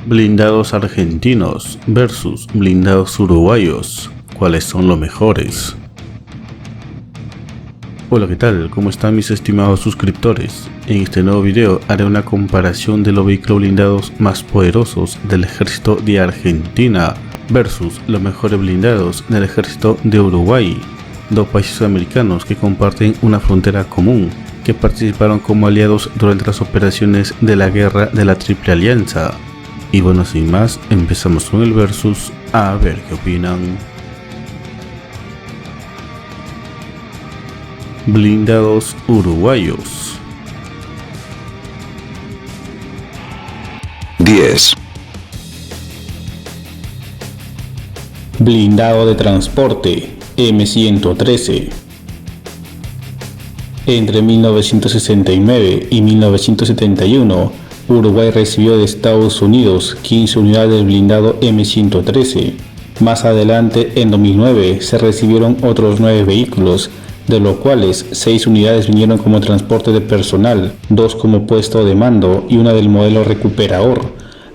Blindados argentinos versus blindados uruguayos. ¿Cuáles son los mejores? Hola, ¿qué tal? ¿Cómo están mis estimados suscriptores? En este nuevo video haré una comparación de los vehículos blindados más poderosos del ejército de Argentina versus los mejores blindados del ejército de Uruguay, dos países americanos que comparten una frontera común, que participaron como aliados durante las operaciones de la guerra de la Triple Alianza. Y bueno, sin más, empezamos con el versus, a ver qué opinan. Blindados uruguayos. 10. Blindado de transporte M113. Entre 1969 y 1971, Uruguay recibió de Estados Unidos 15 unidades del blindado M113. Más adelante, en 2009, se recibieron otros 9 vehículos, de los cuales 6 unidades vinieron como transporte de personal, 2 como puesto de mando y una del modelo recuperador.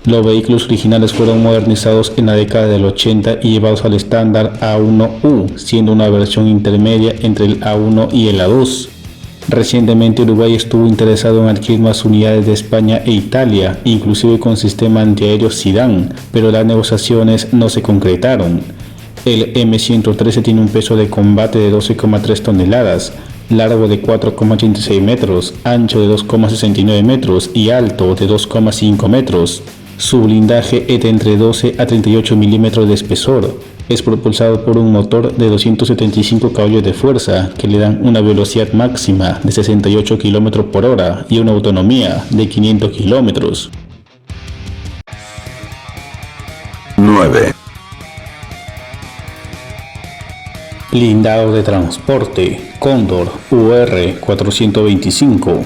Los vehículos originales fueron modernizados en la década del 80 y llevados al estándar A1U, siendo una versión intermedia entre el A1 y el A2. Recientemente Uruguay estuvo interesado en adquirir más unidades de España e Italia, inclusive con sistema antiaéreo SIDAN, pero las negociaciones no se concretaron. El M113 tiene un peso de combate de 12,3 toneladas, largo de 4,86 metros, ancho de 2,69 metros y alto de 2,5 metros. Su blindaje es de entre 12 a 38 milímetros de espesor. Es propulsado por un motor de 275 caballos de fuerza que le dan una velocidad máxima de 68 km por hora y una autonomía de 500 km. 9. Blindado de transporte Cóndor UR-425.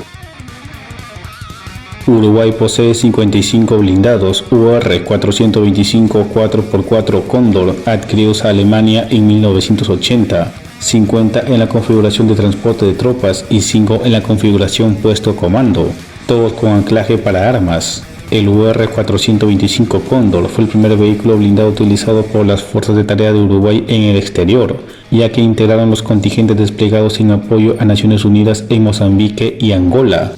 Uruguay posee 55 blindados UR-425 4x4 Cóndor adquiridos a Alemania en 1980, 50 en la configuración de transporte de tropas y 5 en la configuración puesto comando, todos con anclaje para armas. El UR-425 Cóndor fue el primer vehículo blindado utilizado por las fuerzas de tarea de Uruguay en el exterior, ya que integraron los contingentes desplegados en apoyo a Naciones Unidas en Mozambique y Angola.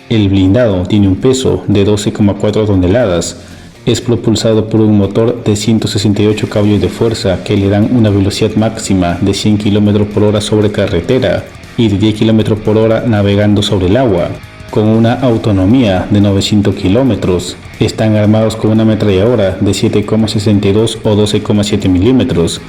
El blindado tiene un peso de 12,4 toneladas, es propulsado por un motor de 168 caballos de fuerza que le dan una velocidad máxima de 100 km por hora sobre carretera y de 10 km por hora navegando sobre el agua, con una autonomía de 900 km. Están armados con una ametralladora de 7,62 o 12,7 milímetros.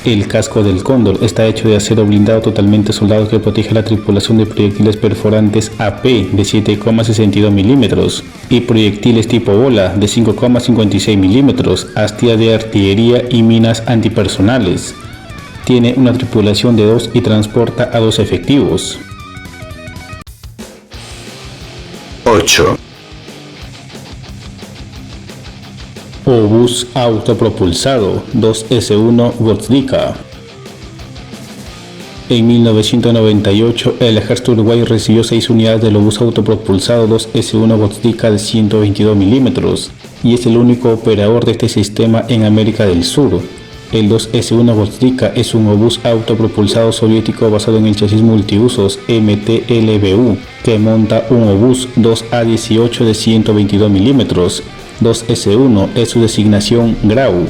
El casco del Cóndor está hecho de acero blindado totalmente soldado que protege a la tripulación de proyectiles perforantes AP de 7,62 milímetros y proyectiles tipo bola de 5,56 milímetros, astillas de artillería y minas antipersonales. Tiene una tripulación de 2 y transporta a 2 efectivos. 8. Obús autopropulsado 2S1 Gvozdyka. En 1998, el ejército uruguayo recibió 6 unidades del obús autopropulsado 2S1 Gvozdyka de 122 milímetros y es el único operador de este sistema en América del Sur. El 2S1 Gvozdyka es un obús autopropulsado soviético basado en el chasis multiusos MTLBU, que monta un obús 2A18 de 122 milímetros. 2S1 es su designación Grau.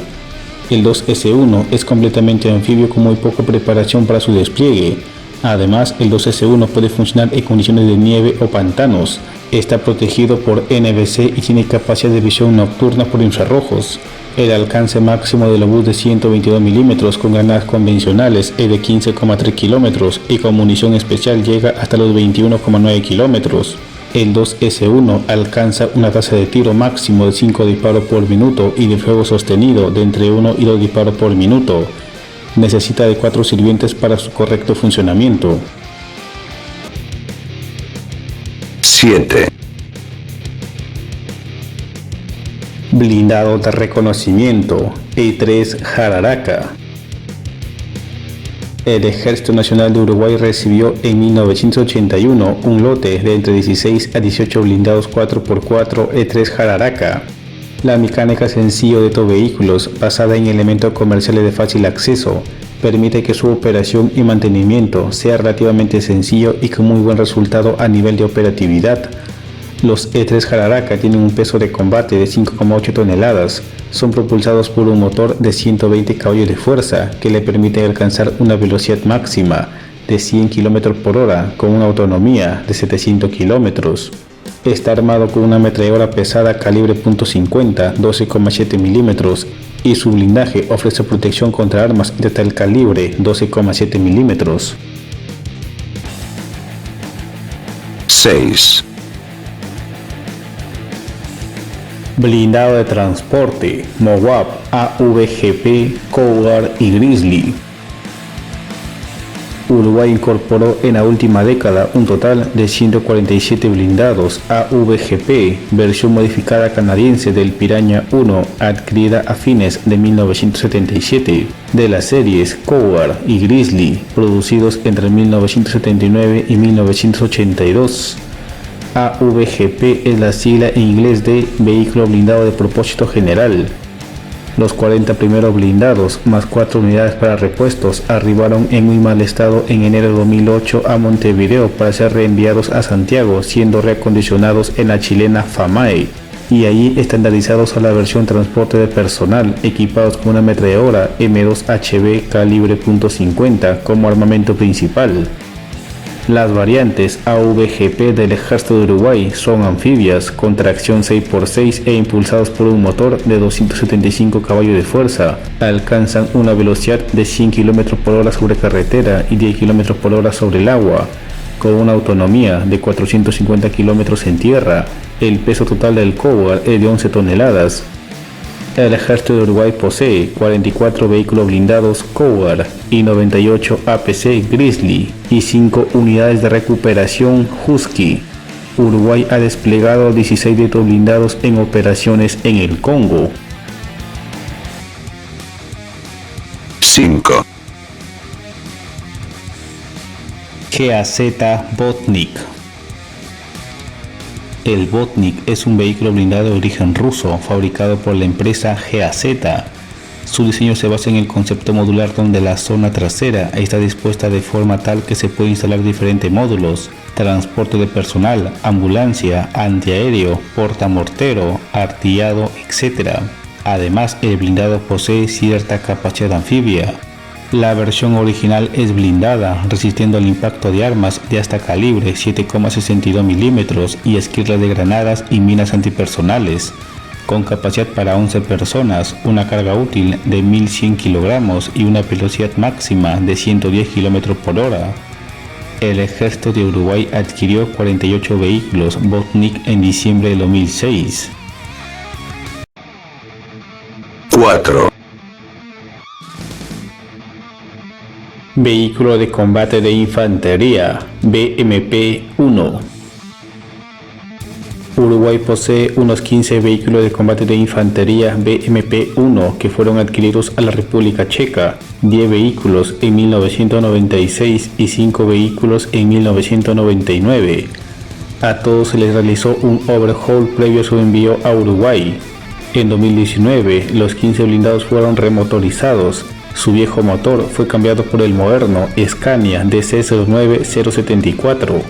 El 2S1 es completamente anfibio con muy poca preparación para su despliegue. Además, el 2S1 puede funcionar en condiciones de nieve o pantanos. Está protegido por NBC y tiene capacidad de visión nocturna por infrarrojos. El alcance máximo del obús de 122 milímetros con granadas convencionales es de 15,3 kilómetros y con munición especial llega hasta los 21,9 kilómetros. El 2S1 alcanza una tasa de tiro máximo de 5 disparos por minuto y de fuego sostenido de entre 1 y 2 disparos por minuto. Necesita de 4 sirvientes para su correcto funcionamiento. 7. Blindado de reconocimiento E3 Jararaca. El Ejército Nacional de Uruguay recibió en 1981 un lote de entre 16 a 18 blindados 4x4 E3 Jararaca. La mecánica sencilla de estos vehículos, basada en elementos comerciales de fácil acceso, permite que su operación y mantenimiento sea relativamente sencillo y con muy buen resultado a nivel de operatividad. Los E3 Jararaca tienen un peso de combate de 5,8 toneladas, son propulsados por un motor de 120 caballos de fuerza que le permite alcanzar una velocidad máxima de 100 km por hora con una autonomía de 700 km. Está armado con una ametralladora pesada calibre .50, 12,7 mm y su blindaje ofrece protección contra armas de tal calibre 12,7 mm. 6, Blindado de transporte, Moab, AVGP, Cougar y Grizzly. Uruguay incorporó en la última década un total de 147 blindados AVGP, versión modificada canadiense del Piranha 1, adquirida a fines de 1977, de las series Cougar y Grizzly, producidos entre 1979 y 1982. AVGP es la sigla en inglés de Vehículo Blindado de Propósito General. Los 40 primeros blindados, más 4 unidades para repuestos, arribaron en muy mal estado en enero de 2008 a Montevideo para ser reenviados a Santiago, siendo reacondicionados en la chilena FAMAE, y allí estandarizados a la versión transporte de personal, equipados con una ametralladora M2HB calibre .50 como armamento principal. Las variantes AVGP del Ejército de Uruguay son anfibias, con tracción 6x6 e impulsados por un motor de 275 caballos de fuerza. Alcanzan una velocidad de 100 km por hora sobre carretera y 10 km por hora sobre el agua, con una autonomía de 450 km en tierra. El peso total del Cougar es de 11 toneladas. El Ejército de Uruguay posee 44 vehículos blindados Cougar y 98 APC Grizzly y 5 unidades de recuperación Husky. Uruguay ha desplegado 16 de estos blindados en operaciones en el Congo. 5, GAZ Botnik. El Botnik es un vehículo blindado de origen ruso, fabricado por la empresa GAZ. Su diseño se basa en el concepto modular donde la zona trasera está dispuesta de forma tal que se puede instalar diferentes módulos: transporte de personal, ambulancia, antiaéreo, portamortero, artillado, etc. Además, el blindado posee cierta capacidad anfibia. La versión original es blindada, resistiendo al impacto de armas de hasta calibre 7,62 mm y esquirlas de granadas y minas antipersonales, con capacidad para 11 personas, una carga útil de 1100 kg y una velocidad máxima de 110 km por hora. El Ejército de Uruguay adquirió 48 vehículos Botnik en diciembre de 2006. 4, Vehículo de combate de infantería, BMP-1. Uruguay posee unos 15 vehículos de combate de infantería BMP-1 que fueron adquiridos a la República Checa, 10 vehículos en 1996 y 5 vehículos en 1999. A todos se les realizó un overhaul previo a su envío a Uruguay. En 2019, los 15 blindados fueron remotorizados. Su viejo motor fue cambiado por el moderno Scania DC09074.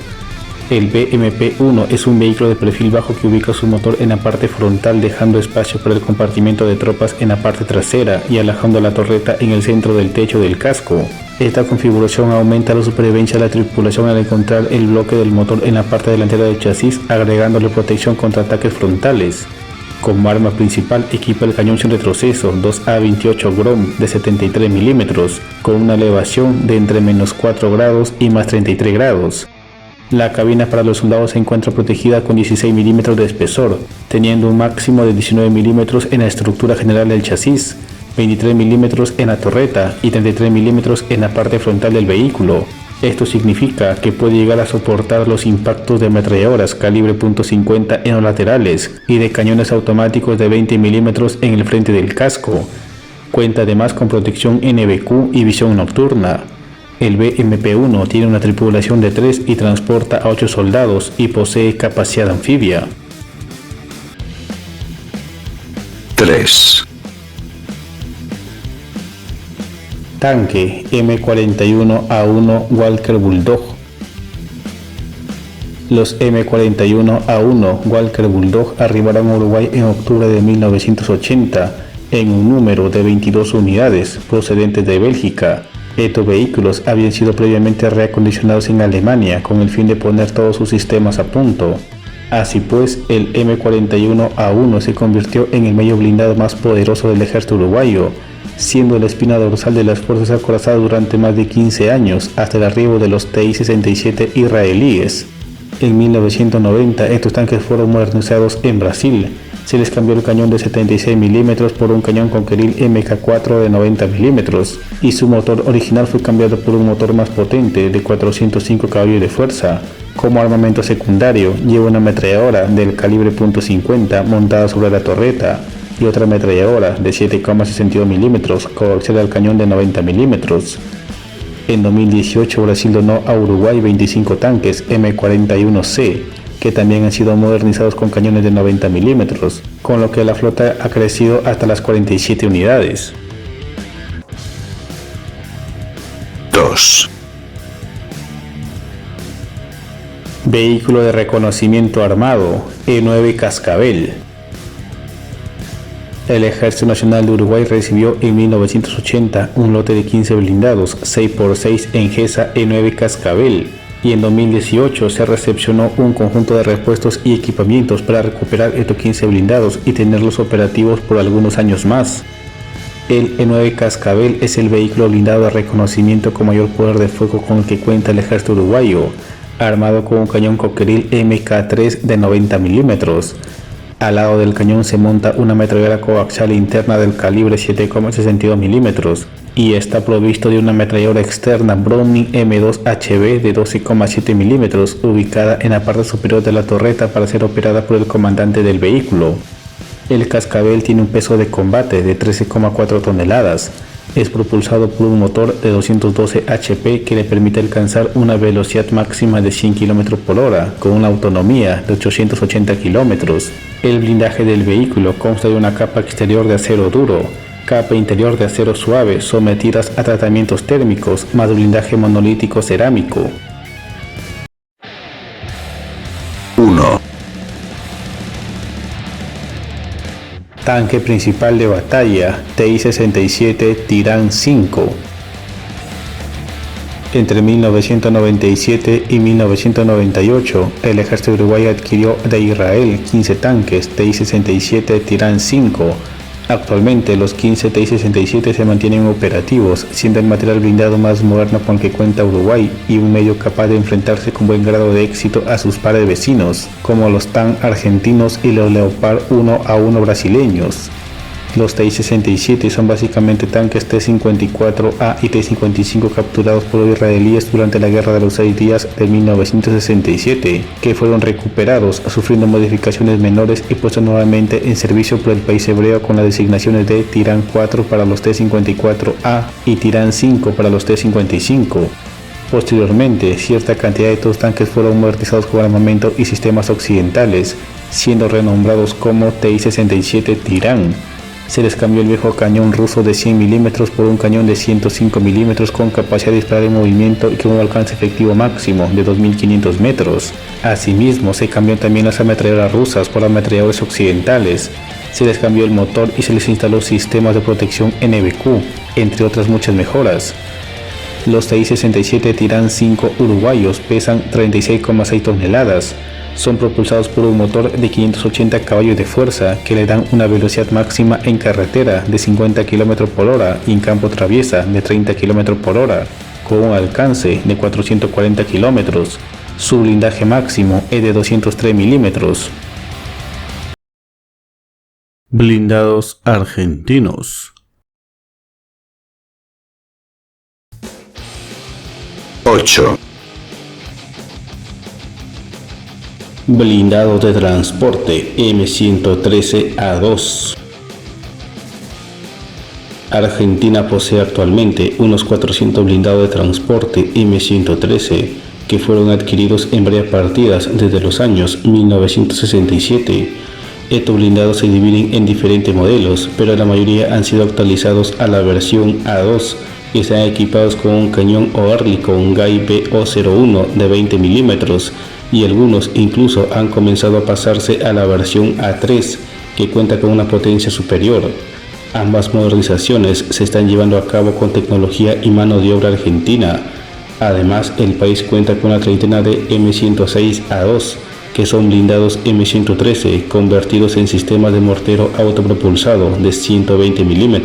El BMP-1 es un vehículo de perfil bajo que ubica su motor en la parte frontal, dejando espacio para el compartimento de tropas en la parte trasera y alejando la torreta en el centro del techo del casco. Esta configuración aumenta la supervivencia de la tripulación al encontrar el bloque del motor en la parte delantera del chasis, agregándole protección contra ataques frontales. Como arma principal equipa el cañón sin retroceso 2A28 Grom de 73 mm con una elevación de entre -4 grados y +33 grados. La cabina para los soldados se encuentra protegida con 16 mm de espesor, teniendo un máximo de 19 mm en la estructura general del chasis, 23 mm en la torreta y 33 mm en la parte frontal del vehículo. Esto significa que puede llegar a soportar los impactos de ametralladoras calibre .50 en los laterales y de cañones automáticos de 20 mm en el frente del casco. Cuenta además con protección NBQ y visión nocturna. El BMP-1 tiene una tripulación de 3 y transporta a 8 soldados y posee capacidad anfibia. 3. Tanque M41A1 Walker Bulldog. Los M41A1 Walker Bulldog arribaron a Uruguay en octubre de 1980 en un número de 22 unidades procedentes de Bélgica. Estos vehículos habían sido previamente reacondicionados en Alemania con el fin de poner todos sus sistemas a punto. Así pues, el M41A1 se convirtió en el medio blindado más poderoso del ejército uruguayo, siendo la espina dorsal de las fuerzas acorazadas durante más de 15 años hasta el arribo de los TI-67 israelíes. En 1990 estos tanques fueron modernizados en Brasil. Se les cambió el cañón de 76 mm por un cañón Conqueril MK4 de 90 mm y su motor original fue cambiado por un motor más potente de 405 caballos de fuerza. Como armamento secundario lleva una ametralladora del calibre .50 montada sobre la torreta y otra ametralladora de 7,62 mm coaxial al cañón de 90 mm. En 2018 Brasil donó a Uruguay 25 tanques M41C que también han sido modernizados con cañones de 90 mm, con lo que la flota ha crecido hasta las 47 unidades. 2. Vehículo de reconocimiento armado E9 Cascabel. El Ejército Nacional de Uruguay recibió en 1980 un lote de 15 blindados 6x6 en GESA E9 Cascabel y en 2018 se recepcionó un conjunto de repuestos y equipamientos para recuperar estos 15 blindados y tenerlos operativos por algunos años más. El E9 Cascabel es el vehículo blindado de reconocimiento con mayor poder de fuego con el que cuenta el ejército uruguayo, armado con un cañón Conqueril MK3 de 90 mm. Al lado del cañón se monta una ametralladora coaxial interna del calibre 7,62 mm y está provisto de una ametralladora externa Browning M2HB de 12,7 mm ubicada en la parte superior de la torreta para ser operada por el comandante del vehículo. El Cascabel tiene un peso de combate de 13,4 toneladas. Es propulsado por un motor de 212 HP que le permite alcanzar una velocidad máxima de 100 km por hora con una autonomía de 880 km. El blindaje del vehículo consta de una capa exterior de acero duro, capa interior de acero suave sometidas a tratamientos térmicos más blindaje monolítico cerámico. 1. Tanque principal de batalla TI-67 Tirán 5. Entre 1997 y 1998, el ejército uruguayo adquirió de Israel 15 tanques TI-67 Tirán 5. Actualmente los 15 TI-67 se mantienen operativos, siendo el material blindado más moderno con el que cuenta Uruguay y un medio capaz de enfrentarse con buen grado de éxito a sus pares vecinos, como los TAN argentinos y los Leopard 1A1 brasileños. Los TI-67 son básicamente tanques T-54A y T-55 capturados por los israelíes durante la Guerra de los 6 días de 1967, que fueron recuperados sufriendo modificaciones menores y puestos nuevamente en servicio por el país hebreo con las designaciones de Tirán 4 para los T-54A y Tirán 5 para los T-55. Posteriormente, cierta cantidad de estos tanques fueron modernizados con armamento y sistemas occidentales, siendo renombrados como TI-67 Tirán. Se les cambió el viejo cañón ruso de 100 mm por un cañón de 105 mm con capacidad de disparar en movimiento y con un alcance efectivo máximo de 2.500 metros. Asimismo, se cambió también las ametralladoras rusas por ametralladoras occidentales. Se les cambió el motor y se les instaló sistemas de protección NBQ, entre otras muchas mejoras. Los TI-67 Tirán 5 uruguayos pesan 36,6 toneladas. Son propulsados por un motor de 580 caballos de fuerza que le dan una velocidad máxima en carretera de 50 km por hora y en campo traviesa de 30 km por hora, con un alcance de 440 km. Su blindaje máximo es de 203 mm. Blindados argentinos. 8. Blindados de transporte M113A2. Argentina posee actualmente unos 400 blindados de transporte M113 que fueron adquiridos en varias partidas desde los años 1967. estos blindados se dividen en diferentes modelos, pero la mayoría han sido actualizados a la versión A2 y están equipados con un cañón Oerlikon Guy BO01 de 20 mm y algunos incluso han comenzado a pasarse a la versión A3 que cuenta con una potencia superior. Ambas modernizaciones se están llevando a cabo con tecnología y mano de obra argentina. Además, el país cuenta con una treintena de M106A2, que son blindados M113 convertidos en sistemas de mortero autopropulsado de 120 mm.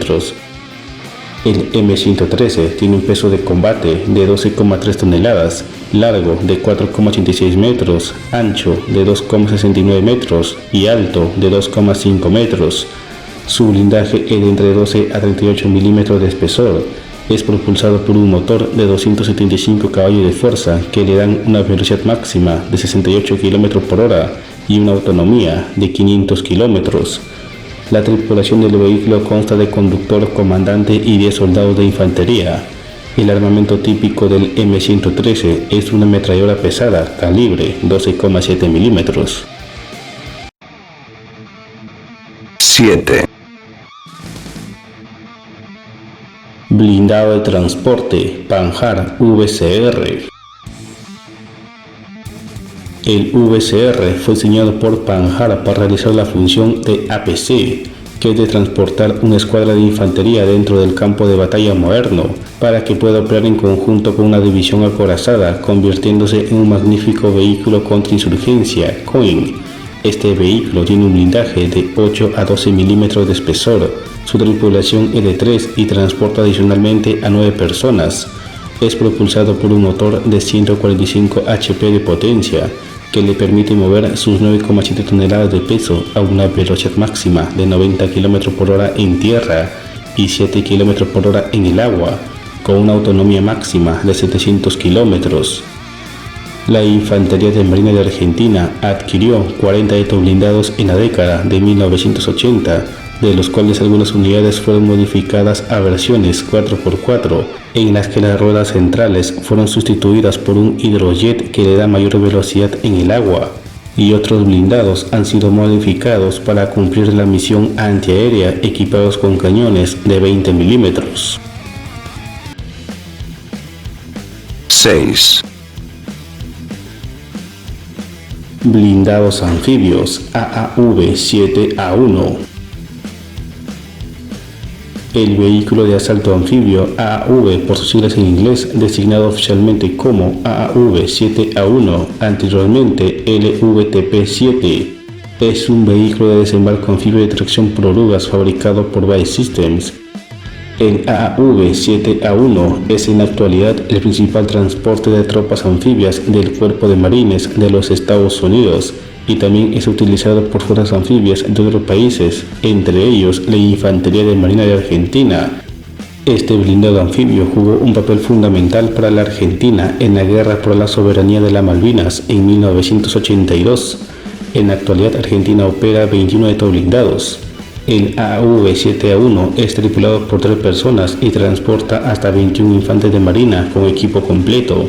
El M113 tiene un peso de combate de 12,3 toneladas, largo de 4,86 metros, ancho de 2,69 metros y alto de 2,5 metros. Su blindaje es de entre 12 a 38 milímetros de espesor. Es propulsado por un motor de 275 caballos de fuerza que le dan una velocidad máxima de 68 km por hora y una autonomía de 500 km. La tripulación del vehículo consta de conductor, comandante y 10 soldados de infantería. El armamento típico del M113 es una ametralladora pesada calibre 12,7 milímetros. 7. Blindado de transporte Panhard VCR. El VCR fue diseñado por Panhard para realizar la función de APC, que es de transportar una escuadra de infantería dentro del campo de batalla moderno, para que pueda operar en conjunto con una división acorazada, convirtiéndose en un magnífico vehículo contra insurgencia, COIN. Este vehículo tiene un blindaje de 8 a 12 milímetros de espesor, su tripulación es de 3 y transporta adicionalmente a 9 personas. Es propulsado por un motor de 145 HP de potencia, que le permite mover sus 9,7 toneladas de peso a una velocidad máxima de 90 km por hora en tierra y 7 km por hora en el agua, con una autonomía máxima de 700 km. La Infantería de Marina de Argentina adquirió 40 de estos blindados en la década de 1980, de los cuales algunas unidades fueron modificadas a versiones 4x4, en las que las ruedas centrales fueron sustituidas por un hidrojet que le da mayor velocidad en el agua, y otros blindados han sido modificados para cumplir la misión antiaérea equipados con cañones de 20 milímetros. 6. Blindados anfibios AAV-7A1. El vehículo de asalto anfibio AAV, por sus siglas en inglés, designado oficialmente como AAV-7A1, anteriormente LVTP-7, es un vehículo de desembarco anfibio de tracción por orugas fabricado por BAE Systems. El AAV-7A1 es en la actualidad el principal transporte de tropas anfibias del Cuerpo de Marines de los Estados Unidos y también es utilizado por fuerzas anfibias de otros países, entre ellos la Infantería de Marina de Argentina. Este blindado anfibio jugó un papel fundamental para la Argentina en la guerra por la soberanía de las Malvinas en 1982. En la actualidad Argentina opera 21 de estos blindados. El AAV-7A1 es tripulado por 3 personas y transporta hasta 21 infantes de marina con equipo completo.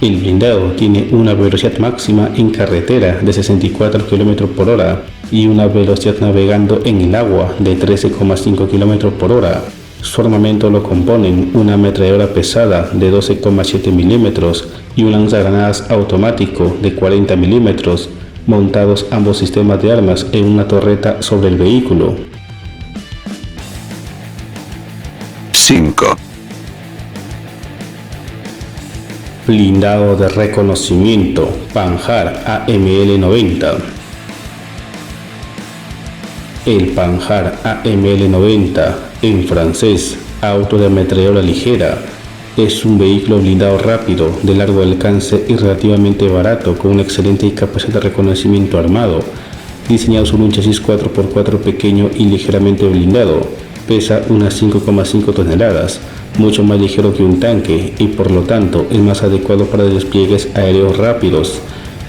El blindado tiene una velocidad máxima en carretera de 64 km por hora y una velocidad navegando en el agua de 13,5 km por hora. Su armamento lo componen una ametralladora pesada de 12,7 milímetros y un lanzagranadas automático de 40 milímetros, montados ambos sistemas de armas en una torreta sobre el vehículo. 5. Blindado de reconocimiento Panhard AML-90. El Panhard AML-90, en francés, auto de ametralladora ligera, es un vehículo blindado rápido, de largo alcance y relativamente barato, con una excelente capacidad de reconocimiento armado. Diseñado sobre un chasis 4x4 pequeño y ligeramente blindado, pesa unas 5,5 toneladas, mucho más ligero que un tanque y por lo tanto es más adecuado para despliegues aéreos rápidos.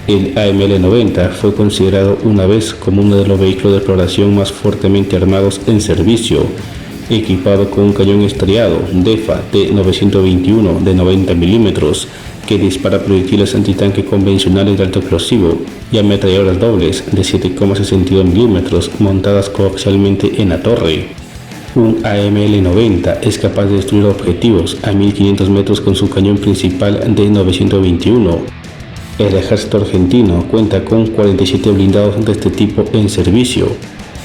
El AML-90 fue considerado una vez como uno de los vehículos de exploración más fuertemente armados en servicio, equipado con un cañón estriado DEFA T921 de 90 milímetros que dispara proyectiles antitanque convencionales de alto explosivo y ametralladoras dobles de 7,62 milímetros montadas coaxialmente en la torre. Un AML-90 es capaz de destruir objetivos a 1500 metros con su cañón principal de 921. El ejército argentino cuenta con 47 blindados de este tipo en servicio.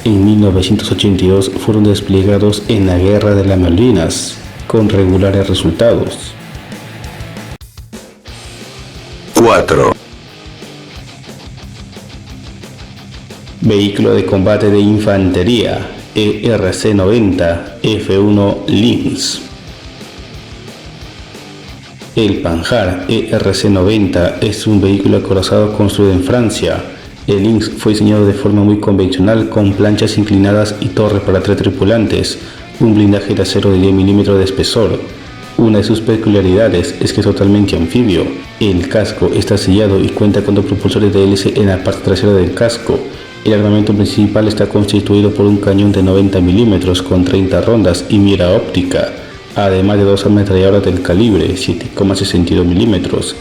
En 1982 fueron desplegados en la Guerra de las Malvinas, con regulares resultados. 4. Vehículo de combate de infantería ERC-90 F1 Lynx. El Panhard ERC-90 es un vehículo acorazado construido en Francia. El Lynx fue diseñado de forma muy convencional con planchas inclinadas y torre para 3 tripulantes, un blindaje de acero de 10 milímetros de espesor. Una de sus peculiaridades es que es totalmente anfibio. El casco está sellado y cuenta con 2 propulsores de hélice en la parte trasera del casco. El armamento principal está constituido por un cañón de 90 milímetros con 30 rondas y mira óptica, además de 2 ametralladoras del calibre 7,62 milímetros.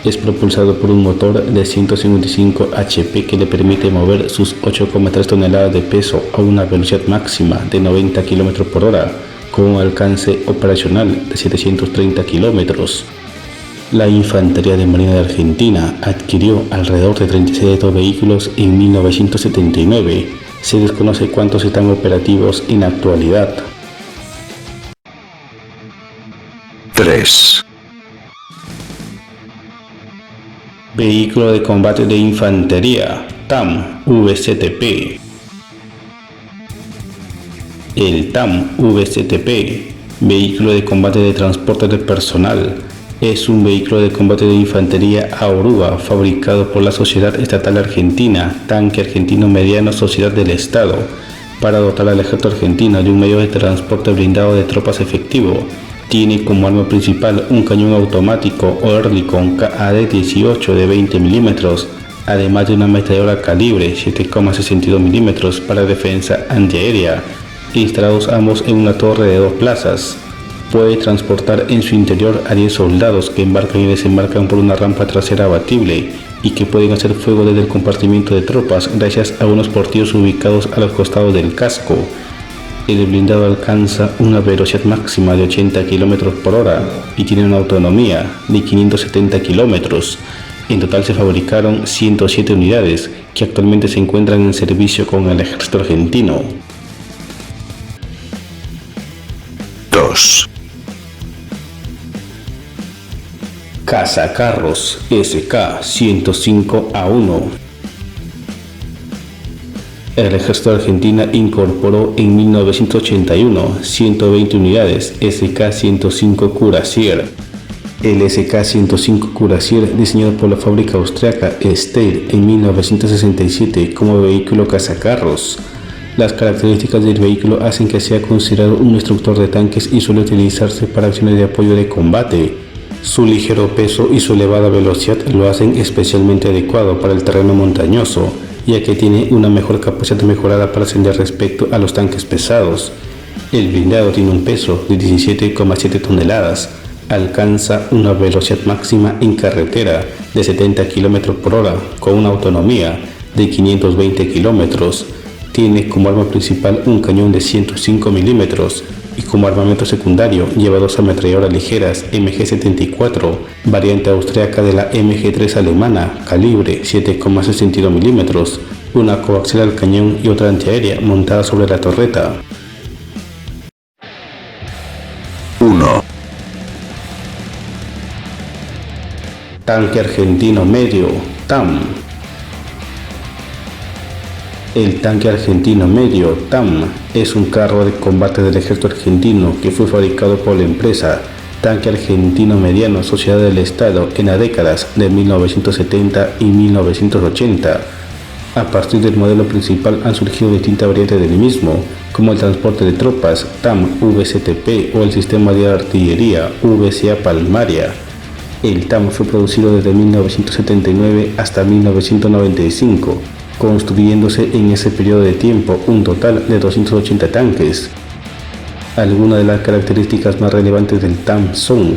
Es propulsado por un motor de 155 HP que le permite mover sus 8,3 toneladas de peso a una velocidad máxima de 90 km por hora, con un alcance operacional de 730 kilómetros. La Infantería de Marina de Argentina adquirió alrededor de 36 de estos vehículos en 1979. Se desconoce cuántos están operativos en la actualidad. 3. Vehículo de combate de infantería TAM VCTP. El TAM VCTP, vehículo de combate de transporte de personal, es un vehículo de combate de infantería a oruga fabricado por la Sociedad Estatal Argentina, Tanque Argentino Mediano Sociedad del Estado, para dotar al ejército argentino de un medio de transporte blindado de tropas efectivo. Tiene como arma principal un cañón automático Oerlikon KAD-18 de 20 milímetros, además de una ametralladora calibre 7,62 milímetros para defensa antiaérea, instalados ambos en una torre de 2 plazas. Puede transportar en su interior a 10 soldados que embarcan y desembarcan por una rampa trasera abatible y que pueden hacer fuego desde el compartimiento de tropas gracias a unos portillos ubicados a los costados del casco. El blindado alcanza una velocidad máxima de 80 km por hora y tiene una autonomía de 570 km. En total se fabricaron 107 unidades que actualmente se encuentran en servicio con el ejército argentino. 2. Cazacarros SK-105A1. El ejército de Argentina incorporó en 1981 120 unidades SK-105 Cuirassier. El SK-105 Cuirassier, diseñado por la fábrica austriaca Steyr en 1967 como vehículo cazacarros. Las características del vehículo hacen que sea considerado un instructor de tanques y suele utilizarse para acciones de apoyo de combate. Su ligero peso y su elevada velocidad lo hacen especialmente adecuado para el terreno montañoso, ya que tiene una mejor capacidad mejorada para ascender respecto a los tanques pesados. El blindado tiene un peso de 17,7 toneladas, alcanza una velocidad máxima en carretera de 70 km por hora con una autonomía de 520 km. Tiene como arma principal un cañón de 105 milímetros y como armamento secundario lleva 2 ametralladoras ligeras MG-74, variante austriaca de la MG-3 alemana, calibre 7,62 milímetros, una coaxial al cañón y otra antiaérea montada sobre la torreta. 1. Tanque argentino medio, TAM. El tanque argentino medio, TAM, es un carro de combate del ejército argentino que fue fabricado por la empresa Tanque Argentino Mediano Sociedad del Estado en las décadas de 1970 y 1980. A partir del modelo principal han surgido distintas variantes del mismo, como el transporte de tropas TAM VCTP o el sistema de artillería VCA Palmaria. El TAM fue producido desde 1979 hasta 1995, construyéndose en ese periodo de tiempo un total de 280 tanques. Algunas de las características más relevantes del TAM son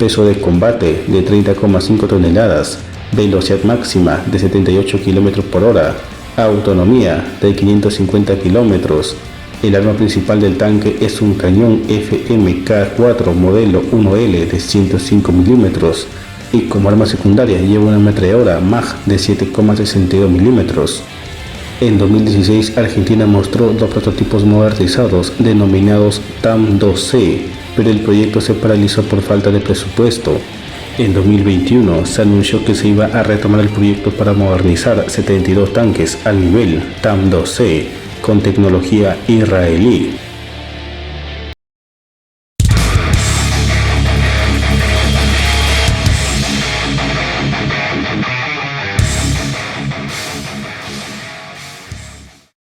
peso de combate de 30,5 toneladas, velocidad máxima de 78 km por hora, autonomía de 550 km. El arma principal del tanque es un cañón FMK4 modelo 1L de 105 mm y como arma secundaria lleva una ametralladora MAG de 7,62 mm. En 2016 Argentina mostró dos prototipos modernizados denominados TAM-2C, pero el proyecto se paralizó por falta de presupuesto. En 2021 se anunció que se iba a retomar el proyecto para modernizar 72 tanques al nivel TAM-2C con tecnología israelí.